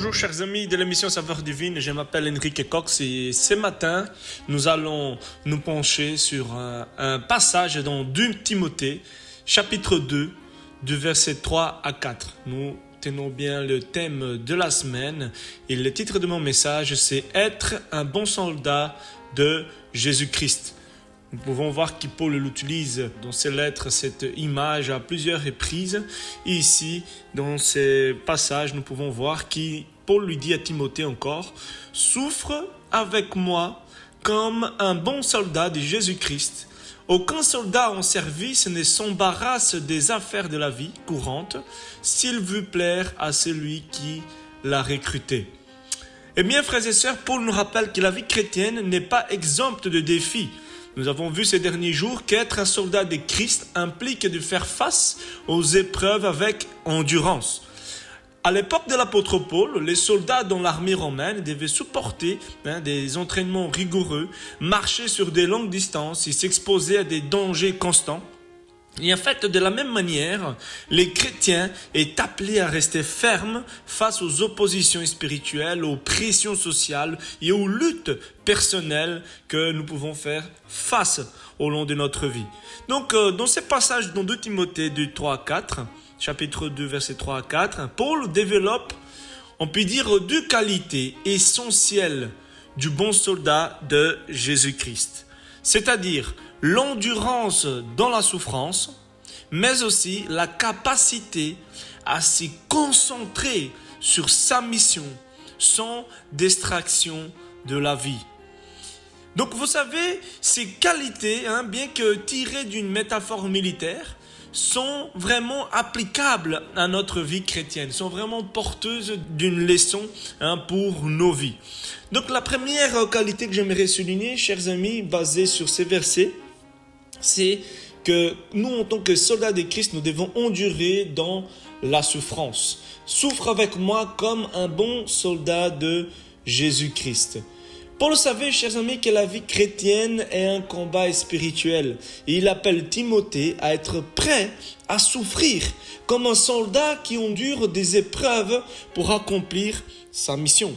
Bonjour chers amis de l'émission Saveurs Divines, je m'appelle Enrique Cox et ce matin nous allons nous pencher sur un passage dans 2 Timothée, chapitre 2, du verset 3 à 4. Nous tenons bien le thème de la semaine et le titre de mon message c'est « Être un bon soldat de Jésus-Christ ». Nous pouvons voir que Paul l'utilise dans ses lettres, cette image à plusieurs reprises. Et ici, dans ces passages, nous pouvons voir que Paul lui dit à Timothée encore « Souffre avec moi comme un bon soldat de Jésus-Christ. Aucun soldat en service ne s'embarrasse des affaires de la vie courante s'il veut plaire à celui qui l'a recruté. » Eh bien, frères et sœurs, Paul nous rappelle que la vie chrétienne n'est pas exempte de défis. Nous avons vu ces derniers jours qu'être un soldat de Christ implique de faire face aux épreuves avec endurance. À l'époque de l'apôtre Paul, les soldats dans l'armée romaine devaient supporter des entraînements rigoureux, marcher sur des longues distances et s'exposer à des dangers constants. Et en fait, de la même manière, les chrétiens est appelés à rester fermes face aux oppositions spirituelles, aux pressions sociales et aux luttes personnelles que nous pouvons faire face au long de notre vie. Donc, dans ces passages dans 2 Timothée 2, 3 à 4, chapitre 2, versets 3 à 4, Paul développe, on peut dire, 2 qualités essentielles du bon soldat de Jésus-Christ. C'est-à-dire l'endurance dans la souffrance, mais aussi la capacité à se concentrer sur sa mission sans distraction de la vie. Donc vous savez, ces qualités, bien que tirées d'une métaphore militaire, sont vraiment applicables à notre vie chrétienne, sont vraiment porteuses d'une leçon pour nos vies. Donc la première qualité que j'aimerais souligner, chers amis, basée sur ces versets, c'est que nous, en tant que soldats de Christ, nous devons endurer dans la souffrance. Souffre avec moi comme un bon soldat de Jésus-Christ. Paul savait, chers amis, que la vie chrétienne est un combat spirituel. Et il appelle Timothée à être prêt à souffrir comme un soldat qui endure des épreuves pour accomplir sa mission.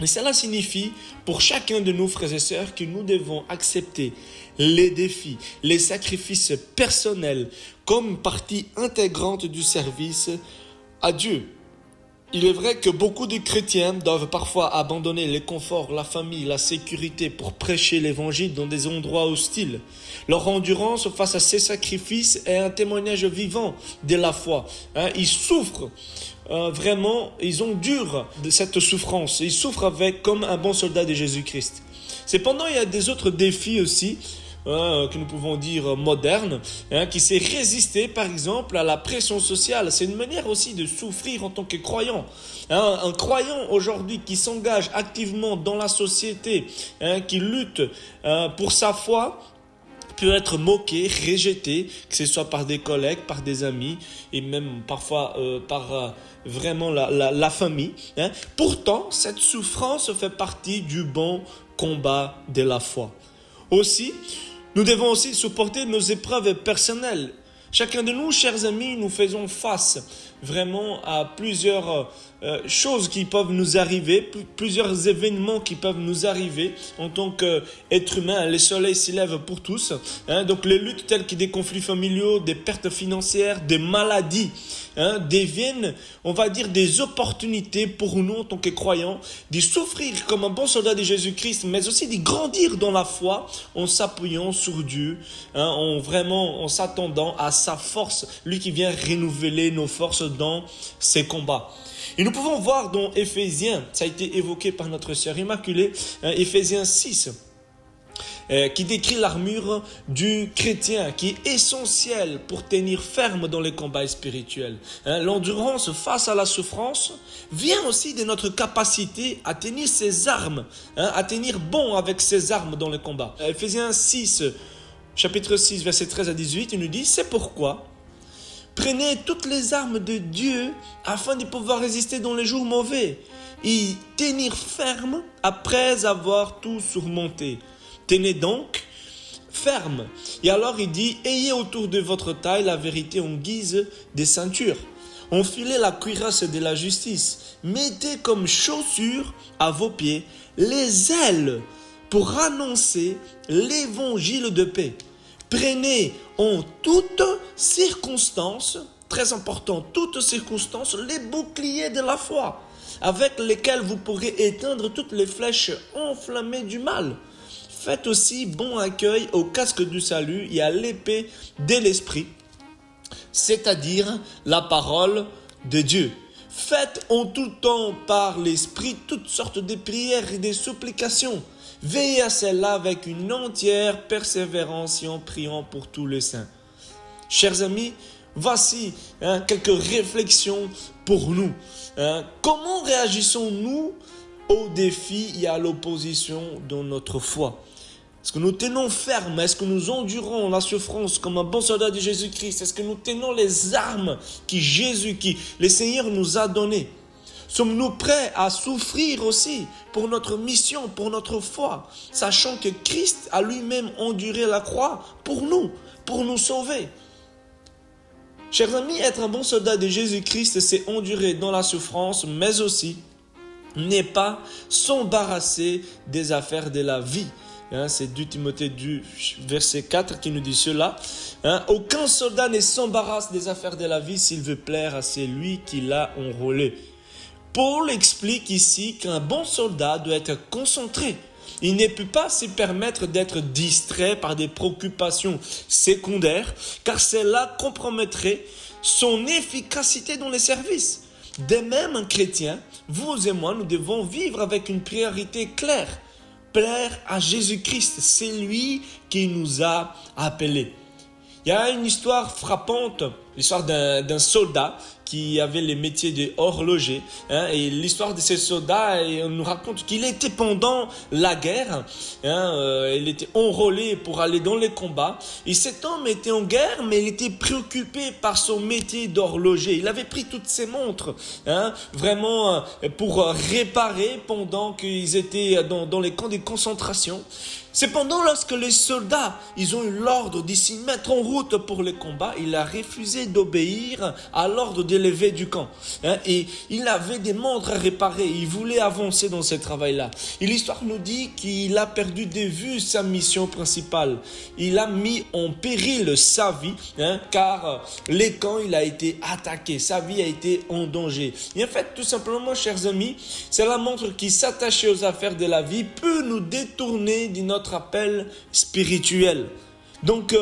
Et cela signifie pour chacun de nous, frères et sœurs, que nous devons accepter les défis, les sacrifices personnels comme partie intégrante du service à Dieu. Il est vrai que beaucoup de chrétiens doivent parfois abandonner les conforts, la famille, la sécurité pour prêcher l'évangile dans des endroits hostiles. Leur endurance face à ces sacrifices est un témoignage vivant de la foi. Ils souffrent vraiment, ils endurent de cette souffrance. Ils souffrent comme un bon soldat de Jésus-Christ. Cependant, il y a des autres défis aussi, que nous pouvons dire modernes, qui s'est résisté par exemple à la pression sociale. C'est une manière aussi de souffrir en tant que croyant. Un croyant aujourd'hui qui s'engage activement dans la société, qui lutte pour sa foi, peut être moqué, rejeté, que ce soit par des collègues, par des amis et même parfois par vraiment la famille. Pourtant, cette souffrance fait partie du bon combat de la foi. Aussi, nous devons aussi supporter nos épreuves personnelles. Chacun de nous, chers amis, nous faisons face vraiment à plusieurs choses qui peuvent nous arriver, plusieurs événements qui peuvent nous arriver en tant qu'être humain. Le soleil s'y lève pour tous. Donc les luttes telles que des conflits familiaux, des pertes financières, des maladies deviennent, on va dire, des opportunités pour nous en tant que croyants de souffrir comme un bon soldat de Jésus-Christ, mais aussi de grandir dans la foi en s'appuyant sur Dieu, en s'attendant à sa force, lui qui vient renouveler nos forces dans ces combats. Et nous pouvons voir dans Éphésiens, ça a été évoqué par notre sœur Immaculée, Éphésiens 6, qui décrit l'armure du chrétien, qui est essentielle pour tenir ferme dans les combats spirituels. L'endurance face à la souffrance vient aussi de notre capacité à tenir ses armes, à tenir bon avec ses armes dans les combats. Éphésiens 6, chapitre 6, verset 13 à 18, il nous dit « C'est pourquoi prenez toutes les armes de Dieu afin de pouvoir résister dans les jours mauvais et tenir ferme après avoir tout surmonté. Tenez donc ferme. » Et alors il dit « Ayez autour de votre taille la vérité en guise de ceinture. » enfilez la cuirasse de la justice, mettez comme chaussures à vos pieds les ailes pour annoncer l'évangile de paix. Prenez en toutes circonstances, très important, toutes circonstances, les boucliers de la foi, avec lesquels vous pourrez éteindre toutes les flèches enflammées du mal. Faites aussi bon accueil au casque du salut et à l'épée de l'esprit, c'est-à-dire la parole de Dieu. Faites en tout temps par l'esprit toutes sortes de prières et de supplications. Veillez à cela avec une entière persévérance et en priant pour tous les saints. Chers amis, voici quelques réflexions pour nous. Comment réagissons-nous aux défis et à l'opposition dans notre foi? Est-ce que nous tenons ferme? Est-ce que nous endurons la souffrance comme un bon soldat de Jésus-Christ? Est-ce que nous tenons les armes que le Seigneur nous a données? Sommes-nous prêts à souffrir aussi pour notre mission, pour notre foi, sachant que Christ a lui-même enduré la croix pour nous sauver? Chers amis, être un bon soldat de Jésus-Christ, c'est endurer dans la souffrance, mais aussi n'est pas s'embarrasser des affaires de la vie. C'est 2 Timothée 2, verset 4 qui nous dit cela. Aucun soldat ne s'embarrasse des affaires de la vie s'il veut plaire à celui qui l'a enrôlé. Paul explique ici qu'un bon soldat doit être concentré. Il ne peut pas se permettre d'être distrait par des préoccupations secondaires, car cela compromettrait son efficacité dans les services. De même, un chrétien, vous et moi, nous devons vivre avec une priorité claire. Plaire à Jésus-Christ, c'est lui qui nous a appelés. Il y a une histoire frappante, l'histoire d'un soldat qui avait le métier d'horloger. Et l'histoire de ce soldat, on nous raconte qu'il était pendant la guerre. Il était enrôlé pour aller dans les combats. Et cet homme était en guerre, mais il était préoccupé par son métier d'horloger. Il avait pris toutes ses montres, vraiment pour réparer pendant qu'ils étaient dans les camps de concentration. Cependant, lorsque les soldats ils ont eu l'ordre de s'y mettre en route pour les combats, il a refusé d'obéir à l'ordre de lever du camp. Et il avait des montres à réparer, il voulait avancer dans ce travail-là. Et l'histoire nous dit qu'il a perdu de vue sa mission principale. Il a mis en péril sa vie, car les camps, il a été attaqué, sa vie a été en danger. Et en fait, tout simplement, chers amis, c'est la montre qui s'attachait aux affaires de la vie peut nous détourner de notre appel spirituel. Donc,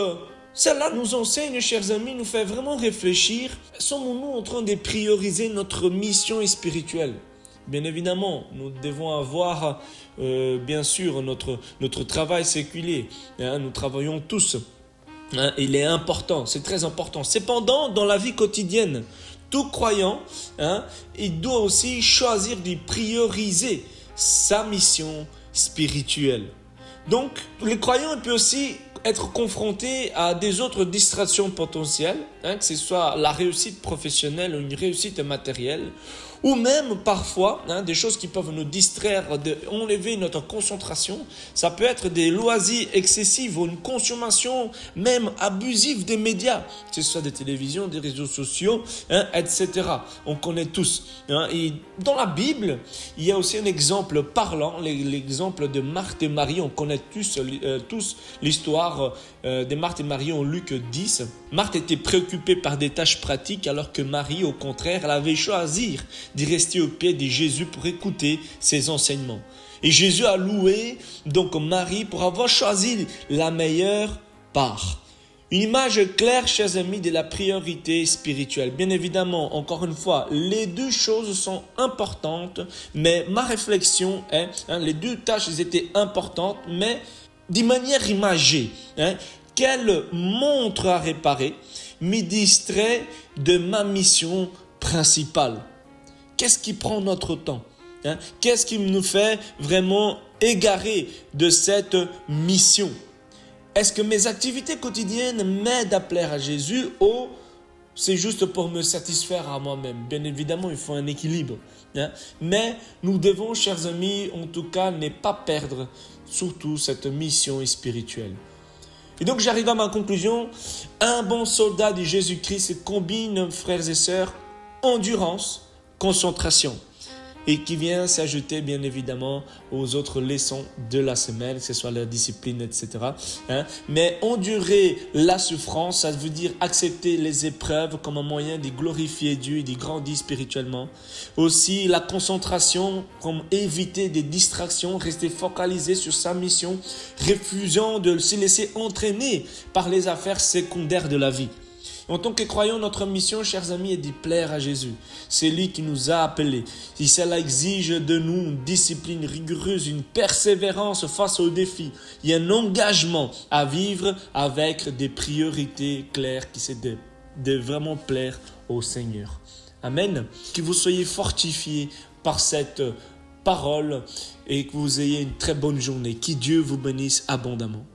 cela nous enseigne, chers amis, nous fait vraiment réfléchir. Sommes-nous en train de prioriser notre mission spirituelle? Bien évidemment, nous devons avoir, bien sûr, notre travail séculier. Nous travaillons tous. Il est important, c'est très important. Cependant, dans la vie quotidienne, tout croyant, il doit aussi choisir de prioriser sa mission spirituelle. Donc, le croyant peut aussi être confronté à des autres distractions potentielles, que ce soit la réussite professionnelle ou une réussite matérielle, ou même parfois des choses qui peuvent nous distraire, enlever notre concentration. Ça peut être des loisirs excessifs ou une consommation même abusive des médias, que ce soit des télévisions, des réseaux sociaux, etc. On connaît tous. Et dans la Bible, il y a aussi un exemple parlant, l'exemple de Marthe et Marie. On connaît tous l'histoire de Marthe et Marie en Luc 10. Marthe était préoccupée par des tâches pratiques, alors que Marie, au contraire, elle avait choisi d'y rester au pied de Jésus pour écouter ses enseignements. Et Jésus a loué donc Marie pour avoir choisi la meilleure part. Une image claire, chers amis, de la priorité spirituelle. Bien évidemment, encore une fois, les deux choses sont importantes, mais ma réflexion est, les deux tâches étaient importantes, mais d'une manière imagée. Quelle montre à réparer me distrait de ma mission principale? Qu'est-ce qui prend notre temps? Qu'est-ce qui nous fait vraiment égarer de cette mission? Est-ce que mes activités quotidiennes m'aident à plaire à Jésus ou c'est juste pour me satisfaire à moi-même? Bien évidemment, il faut un équilibre. Mais nous devons, chers amis, en tout cas, ne pas perdre surtout cette mission spirituelle. Et donc, j'arrive à ma conclusion. Un bon soldat de Jésus-Christ combine, frères et sœurs, endurance, concentration. Et qui vient s'ajouter bien évidemment aux autres leçons de la semaine, que ce soit la discipline, etc. Mais endurer la souffrance, ça veut dire accepter les épreuves comme un moyen de glorifier Dieu et de grandir spirituellement. Aussi la concentration, comme éviter des distractions, rester focalisé sur sa mission, refusant de se laisser entraîner par les affaires secondaires de la vie. En tant que croyants, notre mission, chers amis, est de plaire à Jésus. C'est lui qui nous a appelés. Si cela exige de nous une discipline rigoureuse, une persévérance face aux défis, il y a un engagement à vivre avec des priorités claires qui c'est de vraiment plaire au Seigneur. Amen. Que vous soyez fortifiés par cette parole et que vous ayez une très bonne journée. Que Dieu vous bénisse abondamment.